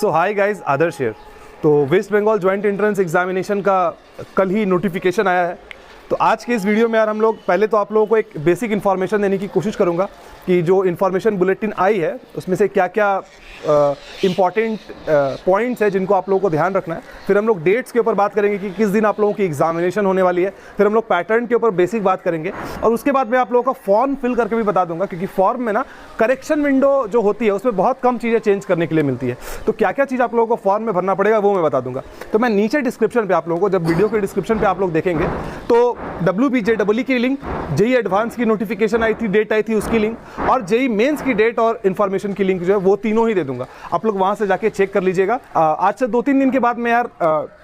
So hi guys, Adarsh here. तो waste Bengal joint entrance examination का कल ही नोटिफिकेशन आया है। तो आज के इस वीडियो में यार हम लोग पहले तो आप लोगों को एक बेसिक इन्फॉर्मेशन देने की कोशिश करूंगा कि जो इन्फॉर्मेशन बुलेटिन आई है उसमें से क्या क्या इम्पॉर्टेंट पॉइंट्स है जिनको आप लोगों को ध्यान रखना है। फिर हम लोग डेट्स के ऊपर बात करेंगे कि किस दिन आप लोगों की एग्जामिनेशन होने वाली है। फिर हम लोग पैटर्न के ऊपर बेसिक बात करेंगे और उसके बाद मैं आप लोगों का फॉर्म फिल करके भी बता दूंगा, क्योंकि फॉर्म में ना करेक्शन विंडो जो होती है उसमें बहुत कम चीज़ें चेंज करने के लिए मिलती है। तो क्या क्या चीज़ आप लोगों को फॉर्म में भरना पड़ेगा वो मैं बता दूंगा। तो मैं नीचे डिस्क्रिप्शन पे आप लोगों को, जब वीडियो के डिस्क्रिप्शन पे आप लोग देखेंगे तो WBJEE की लिंक, जेईई एडवांस की नोटिफिकेशन आई थी, डेट आई थी, उसकी लिंक, और जेईई मेंस की डेट और इन्फॉर्मेशन की लिंक जो है वो तीनों ही दे दूंगा। आप लोग वहां से जाके चेक कर लीजिएगा। आज से 2-3 दिन के बाद मैं यार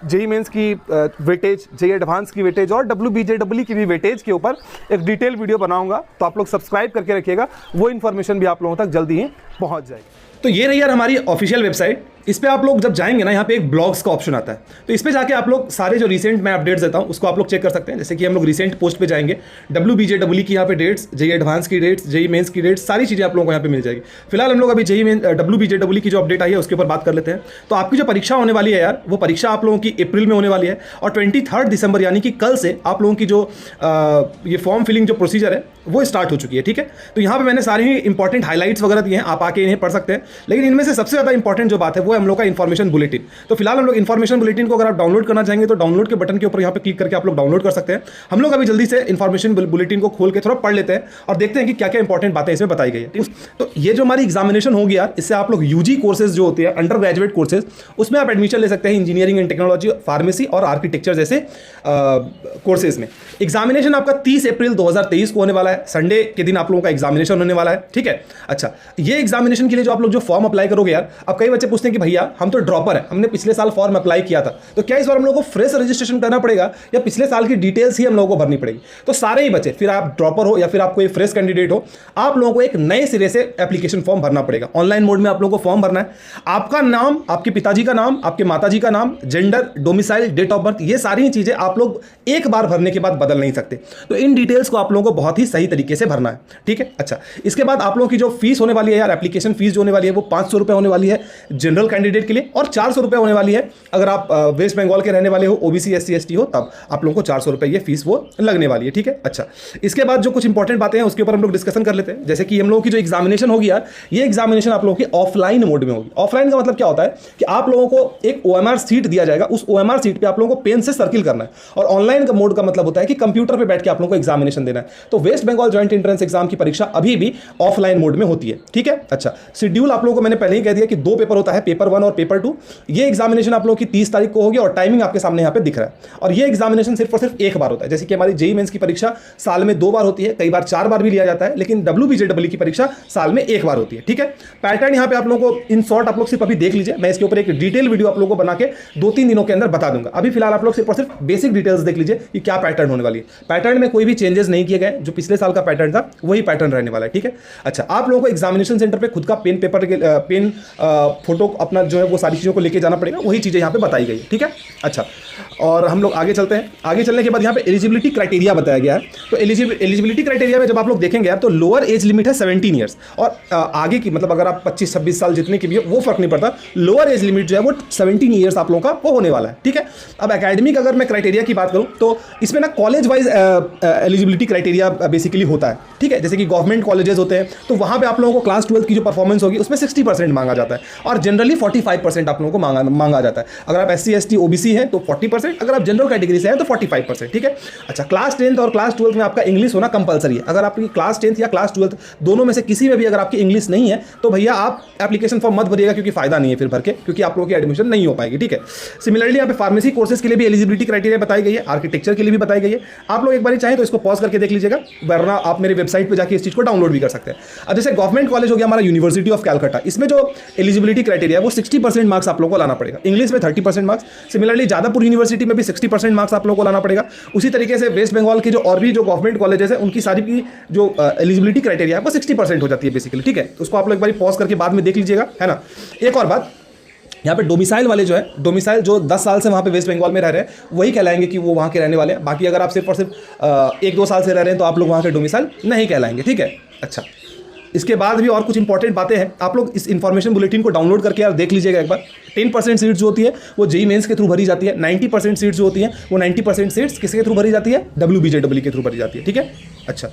जेईई मेंस की वेटेज, जेईई एडवांस की वेटेज और WBJEE की भी वेटेज के ऊपर एक डिटेल वीडियो बनाऊंगा। तो आप लोग सब्सक्राइब करके रखिएगा, वो इन्फॉर्मेशन भी आप लोगों तक जल्दी ही पहुंच जाएगी। तो ये रही यार हमारी ऑफिशियल वेबसाइट। इस पे आप लोग जब जाएंगे ना, यहाँ पे एक ब्लॉग्स का ऑप्शन आता है, तो इस पे जाके आप लोग सारे जो रिसेंट मैं अपडेट्स देता हूँ उसको आप लोग चेक कर सकते हैं। जैसे कि हम लोग रिसेंट पोस्ट पे जाएंगे, WBJEE की यहाँ पे डेट्स, जेईई एडवांस की डेट्स, जेईई मेंस की डेट्स, सारी चीज़ें आप लोगों को यहाँ पे मिल जाएगी। फिलहाल हम लोग अभी WBJEE की जो अपडेट आई है उसके ऊपर बात कर लेते हैं। तो आपकी जो परीक्षा होने वाली है यार, वो परीक्षा आप लोगों की अप्रैल में होने वाली है और 23 दिसंबर यानी कि कल से आप लोगों की जो ये फॉर्म फिलिंग जो प्रोसीजर है वो स्टार्ट हो चुकी है। ठीक है, तो यहाँ पे मैंने सारे ही इंपॉर्टेंट हाईलाइट्स वगैरह दिए हैं, आप आके इन्हें पढ़ सकते हैं। लेकिन इनमें से सबसे ज़्यादा इंपॉर्टेंट जो बात है वो है हम लोग का इन्फॉर्मेशन बुलेटिन। तो फिलहाल हम लोग इन्फॉर्मेशन बुलेटिन को अगर आप डाउनलोड करना चाहेंगे तो डाउनलोड के बटन के ऊपर यहाँ पे क्लिक करके आप लोग डाउनलोड कर सकते हैं। हम लोग अभी जल्दी से इन्फॉर्मेशन बुलेटिन को खोल के थोड़ा पढ़ लेते हैं और देखते हैं कि क्या क्या इंपॉर्टेंट बातें इसमें बताई गई है। तो ये जो हमारी एग्जामिनेशन होगी यार, इससे आप लोग यूजी कोर्सेज जो होते हैं, अंडर ग्रेजुएट कोर्सेज, उसमें आप एडमिशन ले सकते हैं। इंजीनियरिंग एंड टेक्नोलॉजी, फार्मेसी और आर्किटेक्चर जैसे कोर्सेज में। एग्जामिनेशन आपका 30 अप्रैल 2023 को होने वाला है। संडे के दिन आप लोगों का एग्जामिनेशन होने वाला है। ठीक है, अच्छा, ये एग्जामिनेशन के लिए जो आप लोग जो फॉर्म अप्लाई करोगे यार, अब कई बच्चे पूछते हैं कि भैया हम तो ड्रॉपर है, हमने पिछले साल फॉर्म अप्लाई किया था, तो क्या इस बार हम लोगों को फ्रेश रजिस्ट्रेशन करना पड़ेगा या पिछले साल की डिटेल्स ही हम लोगों को भरनी पड़ेगी? तो सारे ही बच्चे, फिर आप ड्रॉपर हो या फिर आप कोई फ्रेश कैंडिडेट हो, आप लोगों को एक नए सिरे से एप्लीकेशन फॉर्म भरना पड़ेगा। ऑनलाइन मोड में आप लोगों को फॉर्म भरना है। आपका नाम, आपके पिताजी का नाम, आपके माताजी का नाम, gender, domicile, date of birth, ये सारी चीजें आप लोग एक बार भरने के बाद बदल नहीं सकते। तो इन डिटेल्स को आप लोगों को बहुत ही सही तरीके से भरना है। ठीक है, अच्छा, इसके बाद आप लोगों की जो फीस होने वाली है यार, एप्लीकेशन फीस जो होने वाली है वो 500 रुपये होने वाली है जनरल कैंडिडेट के लिए, और 400 रुपये होने वाली है अगर आप वेस्ट बंगाल के रहने वाले हो, ओबीसी, SC, ST हो, तब आप लोगों को 400 रुपये ये फीस वो लगने वाली है। ठीक है, अच्छा, इसके बाद जो कुछ इंपॉर्टेंट बातें हैं उसके ऊपर हम लोग डिस्कशन कर लेते हैं। जैसे कि हम लोगों की जो एग्जामिनेशन होगी यार, ये एग्जामिनेशन आप लोगों की ऑफलाइन मोड में होगी। ऑफलाइन का मतलब क्या होता है कि आप लोगों को एक OMR सीट दिया जाएगा, उस OMR सीट पे आप लोगों को पेन से सर्किल करना है। और ऑनलाइन का मोड का मतलब होता है कि कंप्यूटर पे बैठ के आप लोगों को एग्जामिनेशन देना है। तो waste Bengal joint entrance exam की परीक्षा अभी भी ऑफलाइन मोड में होती है। ठीक है, अच्छा, शेड्यूल आप लोगों को मैंने पहले ही कह दिया कि 2 पेपर होता है, पेपर 1 और पेपर 2। ये एग्जामिनेशन आप लोगों की 30 तारीख को होगी और टाइमिंग आपके सामने यहाँ पे दिख रहा है। और ये एग्जामिनेशन सिर्फ और सिर्फ एक बार होता है। जैसे कि हमारी जेईई मेंस की परीक्षा साल में 2 बार होती है, कई बार 4 बार भी लिया जाता है, लेकिन WBJEE की परीक्षा साल में 1 बार होती है। ठीक है, पैटर्न यहाँ पे आप लोगों को इन शॉर्ट आप लोग सिर्फ अभी देख लीजिए, मैं इसके ऊपर एक डिटेल वीडियो आप लोगों को बना के 2-3 दिनों के अंदर बता दूंगा। अभी फिलहाल आप लोग सिर्फ और सिर्फ बेसिक डिटेल्स देख लीजिए कि क्या पैटर्न होने वाली है। पैटर्न में कोई भी चेंजेस नहीं किए गए, जो पिछले साल का पैटर्न था वही पैटर्न रहने वाला है। ठीक है, अच्छा, आप लोगों को एग्जामिनेशन सेंटर पे खुद का पेन, पेपर, पेन, फोटो अपना जो है वो सारी चीज़ों को लेके जाना पड़ेगा, वही चीज़ें यहाँ पे बताई गई है। ठीक है, अच्छा, और हम लोग आगे चलते हैं। आगे चलने के बाद यहाँ पे एलिजिबिलिटी क्राइटेरिया बताया गया है। तो एलिजिबिलिटी क्राइटेरिया में जब आप लोग देखेंगे यार, तो लोअर एज लिमिट है 17 ईयर्स, और आगे की मतलब अगर आप 25-26 साल जितने की भी हो वो फर्क नहीं पड़ता, लोअर एज लिमिट जो है वो 17 ईयर्स आप लोगों का वो होने वाला है। ठीक है, अब एकेडमिक अगर मैं क्राइटेरिया की बात करूँ तो इसमें ना college wise eligibility criteria basically होता है। ठीक है, जैसे कि गवर्नमेंट कॉलेजेस होते हैं तो वहाँ पे आप लोगों को क्लास 12 की जो परफॉर्मेंस होगी उसमें 60% मांगा जाता है, और जनरली 45% आप लोगों को मांगा जाता है। अगर आप SC, ST, OBC हैं तो 40%, अगर आप जनरल कैटेगरी से हैं तो 45%। ठीक है, अच्छा, क्लास 10th और क्लास 12th में आपका इंग्लिश होना कंपलसरी है। अगर आपकी क्लास 10th या क्लास 12th दोनों में से किसी में भी अगर आपकी इंग्लिश नहीं है तो भैया आप एप्लीकेशन फॉर्म मत भरिएगा, क्योंकि फायदा नहीं है फिर भर के, क्योंकि आप लोगों की एडमिशन नहीं हो पाएगी। ठीक है, सिमिलरली यहाँ पे फार्मेसी कोर्सेज के लिए भी एलिजिबिलिटी क्राइटेरिया बताई गई है, आर्किटेक्चर के लिए भी बताई गई है। आप लोग एक बार चाहें तो इसको पॉज करके देख लीजिएगा, वरना आप मेरी वेबसाइट पर जाकर इस चीज़ को डाउनलोड भी कर सकते हैं। अब जैसे गवर्नमेंट कॉलेज हो गया हमारा यूनिवर्सिटी ऑफ कैलकाटा, इसमें जो एलिजिबिलिटी क्राइटेरिया है वो 60% मार्क्स आप लोगों को लाना पड़ेगा, इंग्लिश में 30% मार्क्स। सिमिलरली जादवपुर यूनिवर्सिटी में भी 60% मार्क्स आप लोगों को लाना पड़ेगा। उसी तरीके से वेस्ट बंगाल की जो और भी जो गवर्नमेंट कॉलेजेस है उनकी सारी की जो एलिजिबिलिटी क्राइटेरिया है वो 60% हो जाती है बेसिकली। ठीक है, तो उसको आप लोग एक बार पॉज करके बाद में देख लीजिएगा, है ना। एक और बात, यहाँ पे डोमिसाइल वाले जो है, डोमिसाइल जो 10 साल से वहाँ पे वेस्ट बंगाल में रह रहे हैं वही कहलाएंगे कि वो वहाँ के रहने वाले हैं। बाकी अगर आप सिर्फ और सिर्फ 1-2 साल से रह रहे हैं तो आप लोग वहाँ के डोमिसाइल नहीं कहलाएंगे। ठीक है, अच्छा, इसके बाद भी और कुछ इंपॉर्टेंट बातें हैं, आप लोग इस इन्फॉर्मेशन बुलेटिन को डाउनलोड करके यार देख लीजिएगा एक बार। 10% सीट्स जो होती है वो जेईई मेंस के थ्रू भरी जाती है, 90% सीट्स जो होती है वो 90% सीट्स किसके थ्रू भरी जाती है, WBJEE के थ्रू भरी जाती है, ठीक है। अच्छा,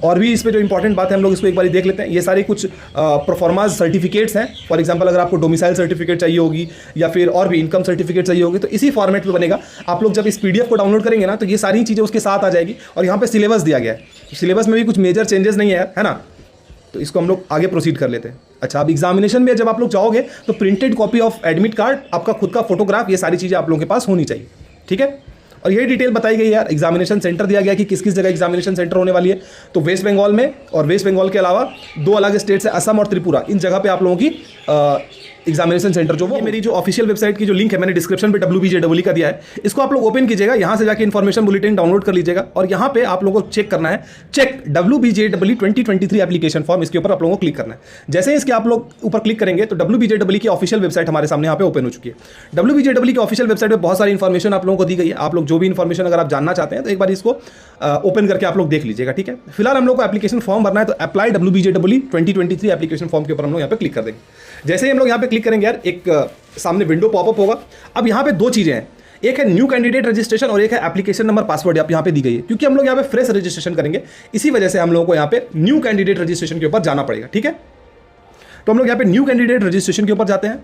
और भी इस पे जो इंपॉर्टेंट बात है हम लोग इसको एक बार देख लेते हैं। ये सारी कुछ परफॉर्मेंस सर्टिफिकेट्स हैं। फॉर एग्जांपल अगर आपको डोमिसाइल सर्टिफिकेट चाहिए होगी या फिर और भी इनकम सर्टिफिकेट चाहिए होगी तो इसी फॉर्मेट में बनेगा। आप लोग जब इस PDF को डाउनलोड करेंगे ना तो ये सारी चीज़ें उसके साथ आ जाएगी। और यहाँ पे सिलेबस दिया गया है, सिलेबस में भी कुछ मेजर चेंजेस नहीं है ना, तो इसको हम लोग आगे प्रोसीड कर लेते हैं। अच्छा, अब एग्जामिनेशन में जब आप लोग जाओगे तो printed copy of admit card, आपका खुद का फोटोग्राफ, ये सारी चीज़ें आप लोगों के पास होनी चाहिए, ठीक है। और ये डिटेल बताई गई यार, एग्जामिनेशन सेंटर दिया गया कि किस किस जगह एग्जामिनेशन सेंटर होने वाली है। तो वेस्ट बंगाल में और वेस्ट बंगाल के अलावा 2 अलग स्टेट्स है, असम और त्रिपुरा, इन जगह पे आप लोगों की एग्जामिनेशन सेंटर जो वो मेरी जो ऑफिशियल वेबसाइट की जो लिंक है मैंने डिस्क्रिप्शन पे WBJEE का दिया है, इसको आप लोग ओपन कीजिएगा, यहाँ से जाके इन्फॉर्मेशन बुलेटिन डाउनलोड कर लीजिएगा और यहाँ पे आप लोगों को चेक करना है, चेक WBJEE 2023 एप्लीकेशन फॉर्म, इसके ऊपर आप लोगों को क्लिक करना है। जैसे ही इसके आप लोग ऊपर क्लिक करेंगे तो WBJEE की ऑफिशियल वेबसाइट हमारे सामने यहाँ पे ओपन हो चुकी है। WBJEE की ऑफिशियल वेबसाइट पर बहुत सारी इन्फॉर्मेशन आप लोगों को दी गई है। आप लोग जो भी इन्फॉर्मेशन अगर आप जानना चाहते हैं तो एक बार इसको ओपन करके आप लोग देख लीजिएगा, ठीक है। फिलहाल हम लोग को एप्लीकेशन फॉर्म भरना है, तो अप्लाई WBJEE 2023 एप्लीकेशन फॉर्म के ऊपर हम लोग यहाँ पे क्लिक कर देंगे। जैसे ही हम लोग यहाँ पे क्लिक करेंगे यार एक सामने विंडो पॉपअप होगा। अब यहाँ पे 2 चीजें हैं, एक है न्यू कैंडिडेट रजिस्ट्रेशन और एक है एप्लीकेशन नंबर पासवर्ड यहाँ पे दी गई है। क्योंकि हम लोग यहाँ पे फ्रेश रजिस्ट्रेशन करेंगे, इसी वजह से हम लोगों को यहाँ पे न्यू कैंडिडेट रजिस्ट्रेशन के ऊपर जाना पड़ेगा, ठीक है। तो हम लोग यहाँ पे न्यू कैंडिडेट रजिस्ट्रेशन के ऊपर जाते हैं।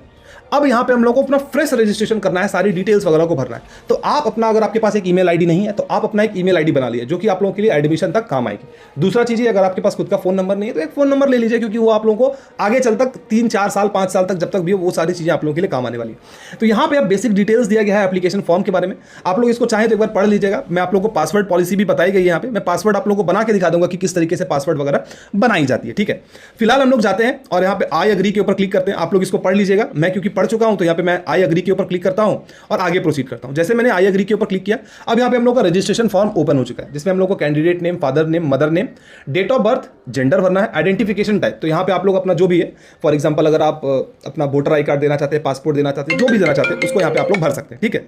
अब यहाँ पे हम लोग को अपना फ्रेश रजिस्ट्रेशन करना है, सारी डिटेल्स वगैरह को भरना है। तो आप अपना, अगर आपके पास एक ईमेल आईडी नहीं है तो आप अपना एक ईमेल आईडी बना लीजिए जो कि आप लोगों के लिए एडमिशन तक काम आएगी। दूसरा चीज़, अगर आपके पास खुद का फोन नंबर नहीं है तो एक फोन नंबर ले लीजिए, क्योंकि वो आप लोगों को आगे चल तक 3, 4 साल 5 साल तक जब तक भी हो वो सारी चीज़ें आप लोगों के लिए काम आने वाली है। तो यहाँ पे अब बेसिक डिटेल्स दिया गया है एप्लीकेशन फॉर्म के बारे में, आप लोग इसको चाहें तो एक बार पढ़ लीजिएगा। मैं आप लोगों को पासवर्ड पॉलिसी भी बताई गई है, यहाँ पे मैं पासवर्ड आप लोगों को बना के दिखा दूंगा कि किस तरीके से पासवर्ड वगैरह बनाई जाती है, ठीक है। फिलहाल हम लोग जाते हैं और यहाँ पे आई एग्री के ऊपर क्लिक करते हैं। आप लोग इसको पढ़ लीजिएगा, मैं क्योंकि पढ़ चुका हूँ तो यहाँ पे मैं आई एग्री के ऊपर क्लिक करता हूं और आगे प्रोसीड करता हूं। जैसे मैंने आई एग्री के ऊपर क्लिक किया, अब यहां पे हम लोग का रजिस्ट्रेशन फॉर्म ओपन हो चुका है, जिसमें हम लोग को candidate name, father name, mother name, date of birth, gender भरना है, आइडेंटिफिकेशन टाइप। तो यहां पे आप लोग अपना जो भी है, फॉर एग्जांपल अगर आप अपना वोटर आई कार्ड देना चाहते हैं, पासपोर्ट देना चाहते हैं, जो भी देना चाहते हैं उसको यहां पे आप लोग भर सकते हैं, ठीक है।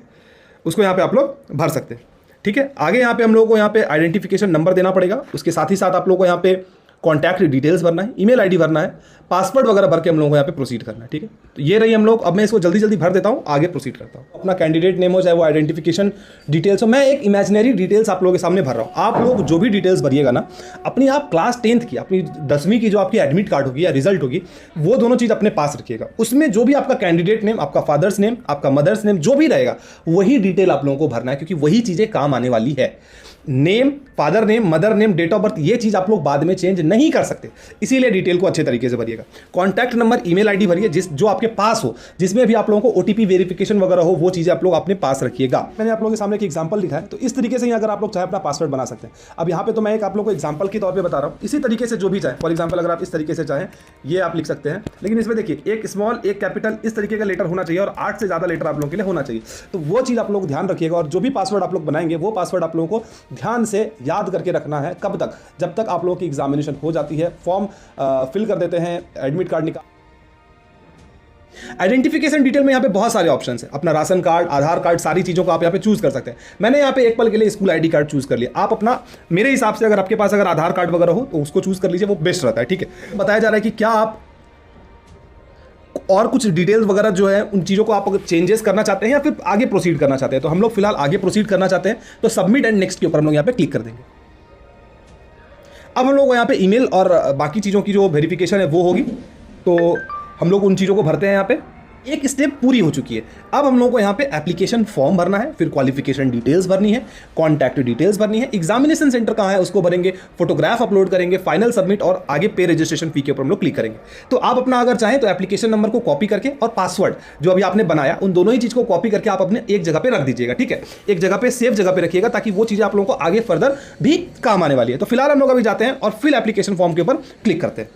उसको यहां पे आप लोग भर सकते हैं, ठीक है। आगे यहां पे हम लोग को यहां पे आइडेंटिफिकेशन नंबर देना पड़ेगा, उसके साथ ही साथ आप लोग को यहां पे कॉन्टैक्ट डिटेल्स भरना है, ईमेल आईडी भरना है, पासवर्ड वगैरह भर के हम लोगों को यहाँ पे प्रोसीड करना है, ठीक है। तो ये रही हम लोग, अब मैं इसको जल्दी जल्दी भर देता हूँ, आगे प्रोसीड करता हूँ। अपना कैंडिडेट नेम हो चाहे वो आइडेंटिफिकेशन डिटेल्स हो, मैं एक इमेजिनरी डिटेल्स आप लोगों के सामने भर रहा हूँ। आप लोग जो भी डिटेल्स भरिएगा ना, अपनी आप क्लास 10th की, अपनी 10वीं की जो आपकी एडमिट कार्ड होगी या रिजल्ट होगी, वो दोनों चीज़ अपने पास रखिएगा। उसमें जो भी आपका कैंडिडेट नेम, आपका फादर्स नेम, आपका मदर्स नेम जो भी रहेगा वही डिटेल आप लोगों को भरना है, क्योंकि वही चीज़ें काम आने वाली है। Name, father name, mother name, date of birth, ये चीज़ आप लोग बाद में चेंज नहीं कर सकते, इसीलिए डिटेल को अच्छे तरीके से भरिएगा। कॉन्टैक्ट नंबर, ईमेल आईडी भरिए जो आपके पास हो, जिसमें भी आप लोगों को OTP वेरिफिकेशन वगैरह हो, वो चीज़ें आप लोग अपने पास रखिएगा। मैंने आप लोगों के सामने एक एग्जांपल लिखा है, तो इस तरीके से ही अगर आप लोग चाहे अपना पासवर्ड बना सकते हैं। अब यहाँ पे तो मैं एक आप लोग को एग्जांपल के तौर पे बता रहा हूँ, इसी तरीके से जो भी चाहे, फॉर एग्जांपल अगर आप इस तरीके से चाहें ये आप लिख सकते हैं, लेकिन इसमें देखिए एक स्मॉल एक कैपिटल इस तरीके का लेटर होना चाहिए और 8 से ज़्यादा लेटर आप लोगों के लिए होना चाहिए। तो वो चीज़ आप लोग ध्यान रखिएगा, और जो भी पासवर्ड आप लोग बनाएंगे वो पासवर्ड आप लोगों को ध्यान से याद करके रखना है। कब तक? जब तक आप लोगों की एग्जामिनेशन हो जाती है, फॉर्म फिल कर देते हैं, एडमिट कार्ड निकाल। आइडेंटिफिकेशन डिटेल में यहाँ पे बहुत सारे ऑप्शंस हैं, अपना राशन कार्ड, आधार कार्ड, सारी चीज़ों को आप यहाँ पे चूज कर सकते हैं। मैंने यहाँ पे एक पल के लिए स्कूल आईडी कार्ड चूज कर लिया। आप अपना, मेरे हिसाब से अगर आपके पास अगर आधार कार्ड वगैरह हो तो उसको चूज कर लीजिए, वो बेस्ट रहता है, ठीक है। बताया जा रहा है कि क्या आप और कुछ डिटेल्स वगैरह जो है उन चीज़ों को आप अगर चेंजेस करना चाहते हैं या फिर आगे प्रोसीड करना चाहते हैं, तो हम लोग फिलहाल आगे प्रोसीड करना चाहते हैं, तो सबमिट एंड नेक्स्ट के ऊपर हम लोग यहाँ पे क्लिक कर देंगे। अब हम लोग यहाँ पे ईमेल और बाकी चीज़ों की जो वेरिफिकेशन है वो होगी, तो हम लोग उन चीज़ों को भरते हैं। यहाँ पे एक स्टेप पूरी हो चुकी है। अब हम लोगों को यहाँ पे एप्लीकेशन फॉर्म भरना है, फिर क्वालिफिकेशन डिटेल्स भरनी है, कॉन्टैक्ट डिटेल्स भरनी है, एग्जामिनेशन सेंटर कहाँ है उसको भरेंगे, फोटोग्राफ अपलोड करेंगे, फाइनल सबमिट और आगे पे रजिस्ट्रेशन फी के ऊपर हम लोग क्लिक करेंगे। तो आप अपना अगर चाहें तो एप्लीकेशन नंबर को कॉपी करके और पासवर्ड जो अभी आपने बनाया उन दोनों ही चीज़ को कॉपी करके आप अपने एक जगह पे रख दीजिएगा, ठीक है। एक जगह पे सेफ जगह पे रखिएगा, ताकि वो चीज़ें आप लोगों को आगे फर्दर भी काम आने वाली है। तो फिलहाल हम लोग अभी जाते हैं और फिल एप्लीकेशन फॉर्म के ऊपर क्लिक करते हैं।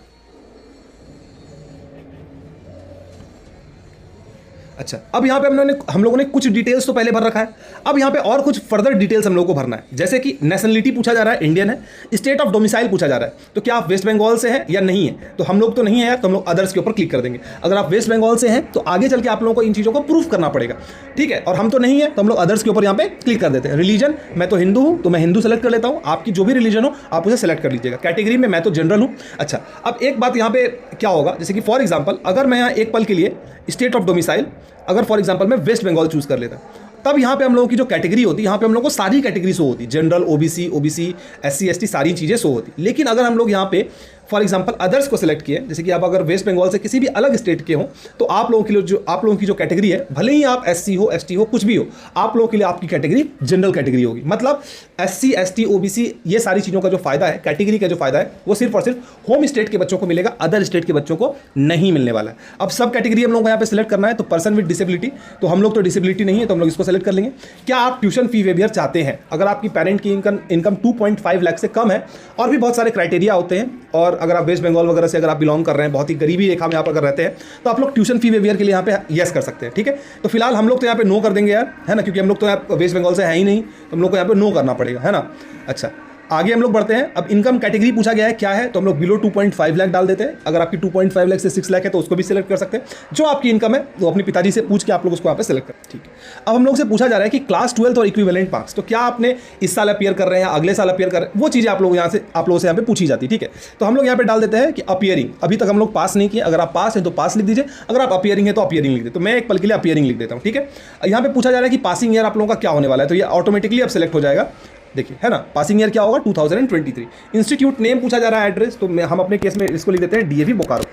अच्छा, अब यहाँ पे हम लोगों ने कुछ डिटेल्स तो पहले भर रखा है। अब यहाँ पे और कुछ फर्दर डिटेल्स हम लोगों को भरना है, जैसे कि नेशनलिटी पूछा जा रहा है, इंडियन है। स्टेट ऑफ डोमिसाइल पूछा जा रहा है, तो क्या आप वेस्ट बंगाल से हैं या नहीं है। तो हम लोग तो नहीं है यार, तो हम लोग अदर्स के ऊपर क्लिक कर देंगे। अगर आप वेस्ट बंगाल से हैं तो आगे चल के आप लोगों को इन चीज़ों को प्रूफ करना पड़ेगा, ठीक है। और हम तो नहीं है, तो हम लोग अदर्स के ऊपर यहाँ पे क्लिक कर देते हैं। रिलीजन, मैं तो हिंदू हूँ, तो मैं हिंदू सेलेक्ट कर लेता हूँ। आपकी जो भी रिलीजन हो आप उसे सेलेक्ट कर लीजिएगा। कैटेगरी में मैं तो जनरल हूँ। अच्छा, अब एक बात यहाँ पे क्या होगा, जैसे कि फॉर एग्जाम्पल अगर मैं यहाँ एक पल के लिए स्टेट ऑफ डोमिसाइल, अगर फॉर एग्जांपल मैं वेस्ट बंगाल चूज कर लेता, तब यहाँ पे हम लोगों की जो कैटेगरी होती है, यहाँ पे हम लोगों को सारी कैटेगरी शो होती, जनरल, ओबीसी, एससी, एसटी, सारी चीज़ें शो होती। लेकिन अगर हम लोग यहाँ पे फॉर एग्जांपल अदर्स को सिलेक्ट किए, जैसे कि आप अगर वेस्ट बंगाल से किसी भी अलग स्टेट के हो, तो आप लोगों के लिए आप लोगों की जो कैटेगरी है, भले ही आप एससी हो, एसटी हो, कुछ भी हो, आप लोगों के लिए आपकी कैटेगरी जनरल कैटेगरी होगी। मतलब एससी, एसटी, ओबीसी, ये सारी चीज़ों का जो फायदा है, कैटेगरी का जो फायदा है, वो सिर्फ और सिर्फ होम स्टेट के बच्चों को मिलेगा, अदर स्टेट के बच्चों को नहीं मिलने वाला है। अब सब कैटेगरी हम लोग को यहाँ पे सिलेक्ट करना है, तो पर्सन विद डिसेबिलिटी, तो हम लोग तो डिसेबिलिटी नहीं है, तो हम लोग इसको सेलेक्ट कर लेंगे। क्या आप ट्यूशन फी वेवियर चाहते हैं, अगर आपकी पेरेंट की इनकम 2.5 लाख से कम है, और भी बहुत सारे क्राइटेरिया होते हैं, और अगर आप वेस्ट बंगाल वगैरह से अगर आप बिलोंग कर रहे हैं, बहुत ही गरीबी रेखा में आप अगर रहते हैं, तो आप लोग ट्यूशन फी वेवियर के लिए यहाँ पे यस कर सकते हैं, ठीक है। तो फिलहाल हम लोग तो यहाँ पे नो कर देंगे यार, है ना, क्योंकि हम लोग तो यहाँ वेस्ट बंगाल से है ही नहीं, तो हम लोग को यहाँ पे नो करना पड़ेगा, है ना। अच्छा, आगे हम लोग बढ़ते हैं। अब इनकम कैटेगरी पूछा गया है क्या है, तो हम लोग बिलो 2.5 लाख डाल देते हैं। अगर आपकी 2.5 लाख से 6 लाख है तो उसको भी सिलेक्ट कर सकते हैं। जो आपकी इनकम है वो अपने पिताजी से पूछ के आप लोग उसको यहाँ पे सिलेक्ट करें, ठीक है। अब हम लोग से पूछा जा रहा है कि क्लास 12 और इक्विवेलेंट मार्क्स, तो क्या आपने इस साल अपीयर कर रहे हैं, अगले साल अपीयर कर रहे हैं, वो चीज़ें आप लोग यहाँ से आप लोगों से यहाँ पे पूछी जाती है, ठीक है। तो हम लोग यहाँ पे डाल देते हैं कि अपीयरिंग, अभी तक हम लोग पास नहीं किए, अगर आप पास हैं तो पास लिख दीजिए, अगर आप अपीयरिंग है तो अपीयरिंग लिख दीजिए। तो मैं एक पल के लिए अपीयरिंग लिख देता हूँ, ठीक है। यहाँ पे पूछा जा रहा है कि पासिंग ईयर आप लोगों का क्या होने वाला है, तो ये ऑटोमेटिकली अब सेलेक्ट हो जाएगा, देखिए, है ना। पासिंग ईयर क्या होगा, 2023। इंस्टीट्यूट नेम पूछा जा रहा है, एड्रेस, तो हम अपने केस में इसको लिख देते हैं डीएवी बोकारो।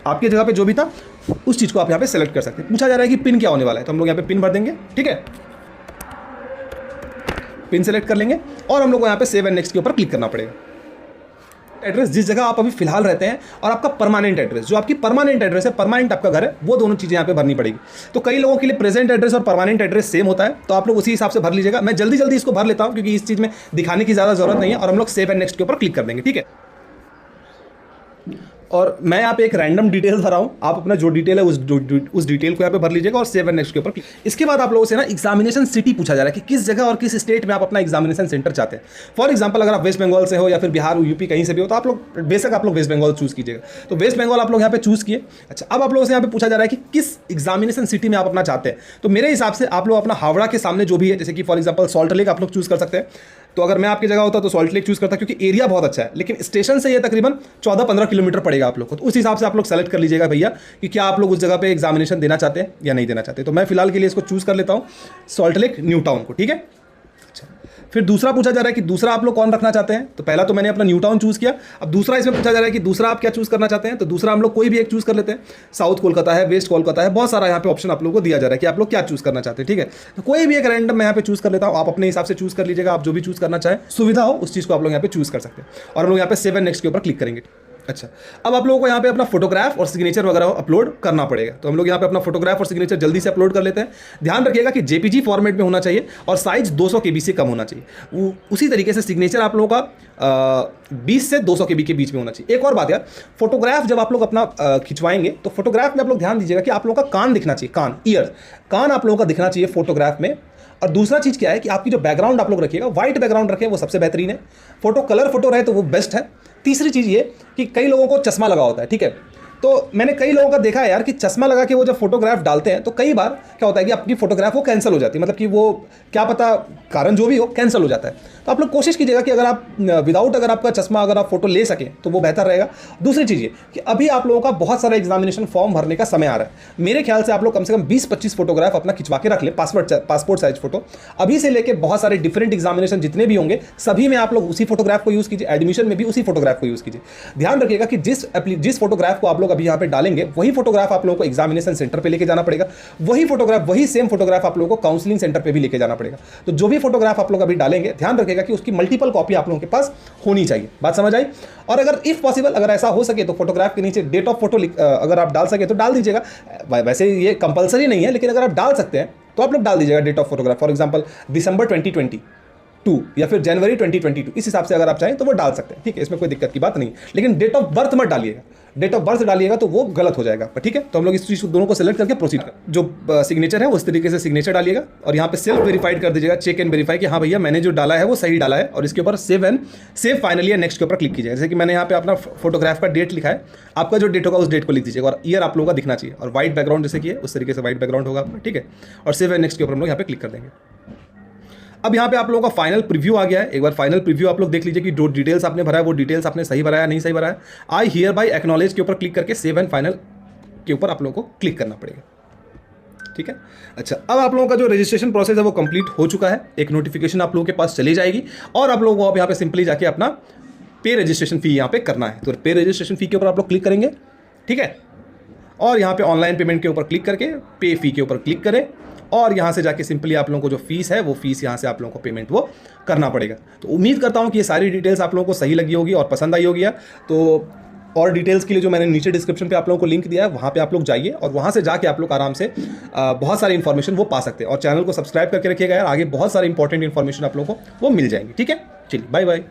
आपकी जगह पे जो भी था उस चीज़ को आप यहाँ पे सेलेक्ट कर सकते हैं। पूछा जा रहा है कि पिन क्या होने वाला है, तो हम लोग यहाँ पे पिन भर देंगे, ठीक है। पिन सेलेक्ट कर लेंगे और हम लोग को यहाँ पे सेव एंड नेक्स्ट के ऊपर क्लिक करना पड़ेगा। एड्रेस जिस जगह आप अभी फिलहाल रहते हैं और आपका परमानेंट एड्रेस, जो आपकी परमानेंट एड्रेस है, परमानेंट आपका घर है, वो दोनों चीज़ें यहाँ पे भरनी पड़ेगी। तो कई लोगों के लिए प्रेजेंट एड्रेस और परमानेंट एड्रेस सेम होता है, तो आप लोग उसी हिसाब से भर लीजिएगा। मैं जल्दी जल्दी इसको भर लेता हूँ क्योंकि इस चीज़ में दिखाने की ज़्यादा जरूरत नहीं है, और हम लोग सेव एंड नेक्स्ट के ऊपर क्लिक कर देंगे, ठीक है। और मैं यहाँ पे एक रैंडम डिटेल भरा हूँ, आप अपना जो डिटेल है उस डिटेल को यहाँ पे भर लीजिएगा और सेव एंड नेक्स्ट के ऊपर। इसके बाद आप लोगों से ना एग्जामिनेशन सिटी पूछा जा रहा है कि किस जगह और किस स्टेट में आप अपना एग्जामिनेशन सेंटर चाहते हैं। फॉर एग्जांपल अगर आप वेस्ट बंगाल से हो या फिर बिहार, यूपी कहीं से भी हो, तो आप लोग बेशक आप लोग वेस्ट बंगाल चूज कीजिएगा। तो वेस्ट बंगाल आप लोग यहाँ पे चूज किए। अच्छा, अब आप लोगों से यहाँ पे पूछा जा रहा है कि किस एग्जामिनेशन सिटी में आप अपना चाहते हैं। तो मेरे हिसाब से आप लोग अपना हावड़ा के सामने जो भी है, जैसे कि फॉर एग्जाम्पल सॉल्ट लेक आप लोग चूज कर सकते हैं। तो अगर मैं आपकी जगह होता तो सॉल्ट लेक चूज करता, क्योंकि एरिया बहुत अच्छा है, लेकिन स्टेशन से ये तकरीबन 14-15 किलोमीटर पड़ेगा आप लोग को। तो उस हिसाब से आप लोग सेलेक्ट कर लीजिएगा भैया कि क्या आप लोग उस जगह पे एग्जामिनेशन देना चाहते हैं या नहीं देना चाहते। तो मैं फिलहाल के लिए इसको चूज कर लेता हूँ, सॉल्ट लेक न्यू टाउन को, ठीक है। अच्छा, फिर दूसरा पूछा जा रहा है कि दूसरा आप लोग कौन रखना चाहते हैं। तो पहला तो मैंने अपना न्यू टाउन चूज किया। अब दूसरा इसमें पूछा जा रहा है कि दूसरा आप क्या चूज करना चाहते हैं। तो दूसरा हम लोग कोई भी एक चूज कर लेते हैं। साउथ कोलकाता है, वेस्ट कोलकाता है, बहुत सारा यहाँ पे ऑप्शन आप लोगों को दिया जा रहा है कि आप लोग क्या चूज करना चाहते हैं, ठीक है। तो कोई भी एक रैंडम मैं यहाँ पे चूज कर लेता हूँ, आप अपने हिसाब से चूज कर लीजिएगा। आप जो भी चूज करना चाहें, सुविधा हो उस चीज को आप लोग यहाँ पे चूज कर सकते हैं, और हम लोग यहाँ पे सेव एंड नेक्स्ट के ऊपर क्लिक करेंगे। अच्छा, अब आप लोगों को यहाँ पे अपना फोटोग्राफ और सिग्नेचर वगैरह अपलोड करना पड़ेगा। तो हम लोग यहाँ पे अपना फोटोग्राफ और सिग्नेचर जल्दी से अपलोड कर लेते हैं। ध्यान रखिएगा कि जेपीजी फॉर्मेट में होना चाहिए और साइज 200 KB से कम होना चाहिए। उसी तरीके से सिग्नेचर आप लोगों का 20 से 200 KB के बीच में होना चाहिए। एक और बात यार, फोटोग्राफ जब आप लोग अपना खिंचवाएंगे तो फोटोग्राफ में आप लोग ध्यान दीजिएगा कि आप लोगों का कान दिखना चाहिए, कान, ईयर, कान आप लोगों का दिखना चाहिए फोटोग्राफ में। और दूसरा चीज़ क्या है कि आपकी जो बैकग्राउंड आप लोग रखिएगा, व्हाइट बैकग्राउंड रखें, वो सबसे बेहतरीन है। फोटो कलर फोटो रहे तो वो बेस्ट है। तीसरी चीज़ ये कि कई लोगों को चश्मा लगा होता है, ठीक है। तो मैंने कई लोगों का देखा है यार कि चश्मा लगा के वो जब फोटोग्राफ डालते हैं तो कई बार क्या होता है कि आपकी फोटोग्राफ वो कैंसिल हो जाती है, मतलब कि वो क्या पता कारण जो भी हो कैंसिल हो जाता है। तो आप लोग कोशिश कीजिएगा कि अगर आप विदाउट अगर आपका चश्मा अगर आप फोटो ले सकें तो वो बेहतर रहेगा। दूसरी चीज़ ये कि अभी आप लोगों का बहुत सारा एग्जामिनेशन फॉर्म भरने का समय आ रहा है। मेरे ख्याल से आप लोग कम से कम 20-25 फोटोग्राफ अपना खिंचवा के रख लें, पासपोर्ट साइज फोटो। अभी से लेकर बहुत सारे डिफरेंट एग्जामिनेशन जितने भी होंगे सभी में आप लोग उसी फोटोग्राफ को यूज़ कीजिए, एडमिशन में भी उसी फोटोग्राफ को यूज़ कीजिए। ध्यान रखिएगा कि जिस फोटोग्राफ को आप लोग अभी यहाँ पे डालेंगे वही फोटोग्राफ आप लोगों को एग्जामिनेशन सेंटर पे लेके जाना पड़ेगा। वही फोटोग्राफ, वही सेम फोटोग्राफ आप लोगों को काउंसलिंग सेंटर पे भी लेके जाना पड़ेगा। तो जो भी फोटोग्राफ आप लोग अभी डालेंगे ध्यान रखिएगा कि उसकी मल्टीपल कॉपी आप लोगों के पास होनी चाहिए। बात समझ आई। और अगर इफ पॉसिबल अगर ऐसा हो सके तो फोटोग्राफ के नीचे डेट ऑफ फोटो अगर आप डाल सके तो डाल दीजिएगा। वैसे ये कंपलसरी नहीं है, लेकिन अगर आप डाल सकते हैं तो आप लोग डाल दीजिएगा date of photograph. For example December 2020, या फिर जनवरी 2022, इस हिसाब से अगर आप चाहें तो वो डाल सकते हैं, ठीक है, इसमें कोई दिक्कत की बात नहीं। लेकिन डेट ऑफ बर्थ मत डालिएगा, डेट ऑफ बर्थ डालिएगा तो वो गलत हो जाएगा, ठीक है। तो हम लोग इस चीज़ दोनों को सेलेक्ट करके प्रोसीड कर, जो सिग्नेचर है उस तरीके से सिग्नेचर डालिएगा और यहाँ पे सेल्फ वेरीफाइड कर दीजिएगा, चेक एंड वेरीफाई कि हाँ भैया मैंने जो डाला है वो सही डाला है, और इसके ऊपर सेव फाइनली या नेक्स्ट के ऊपर क्लिक कीजिएगा। जैसे कि मैंने यहाँ पे अपना फोटोग्राफ का डेट लिखा है, आपका जो डेट होगा उस डेट को लिख दीजिएगा और ईयर आप लोगों का दिखना चाहिए, और व्हाइट बैकग्राउंड जैसे कि है उस तरीके से व्हाइट बैकग्राउंड होगा आपका, ठीक है। और सेव एंड नेक्स्ट के ऊपर हम लोग यहाँ पे क्लिक कर देंगे। अब यहाँ पे आप लोगों का फाइनल प्रीव्यू आ गया है। एक बार फाइनल प्रीव्यू आप लोग देख लीजिए कि जो डिटेल्स आपने भरा है वो डिटेल्स आपने सही भरा है नहीं सही भरा है। आई हियर बाय एक्नॉलेज के ऊपर क्लिक करके सेव एंड फाइनल के ऊपर आप लोगों को क्लिक करना पड़ेगा, ठीक है। अच्छा, अब आप लोगों का जो रजिस्ट्रेशन प्रोसेस है वो कंप्लीट हो चुका है। एक नोटिफिकेशन आप लोगों के पास चली जाएगी और आप लोगों को अब यहाँ पे सिंपली जाके अपना पे रजिस्ट्रेशन फी यहाँ पे करना है। तो पे रजिस्ट्रेशन फी के ऊपर आप लोग क्लिक करेंगे, ठीक है, और यहाँ पे ऑनलाइन पेमेंट के ऊपर क्लिक करके पे फी के ऊपर क्लिक करें और यहाँ से जाके सिंपली आप लोगों को जो फीस है वो फीस यहाँ से आप लोगों को पेमेंट वो करना पड़ेगा। तो उम्मीद करता हूँ कि ये सारी डिटेल्स आप लोगों को सही लगी होगी और पसंद आई होगी। तो और डिटेल्स के लिए जो मैंने नीचे डिस्क्रिप्शन पे आप लोगों को लिंक दिया है वहाँ पे आप लोग जाइए और वहाँ से जाके आप लोग आराम से बहुत सारी इन्फॉर्मेशन वो पा सकते हैं। और चैनल को सब्सक्राइब करके रखिएगा यार, आगे बहुत सारी इंपॉर्टेंट इन्फॉर्मेशन आप लोगों को वो मिल जाएंगी, ठीक है। चलिए बाय बाय।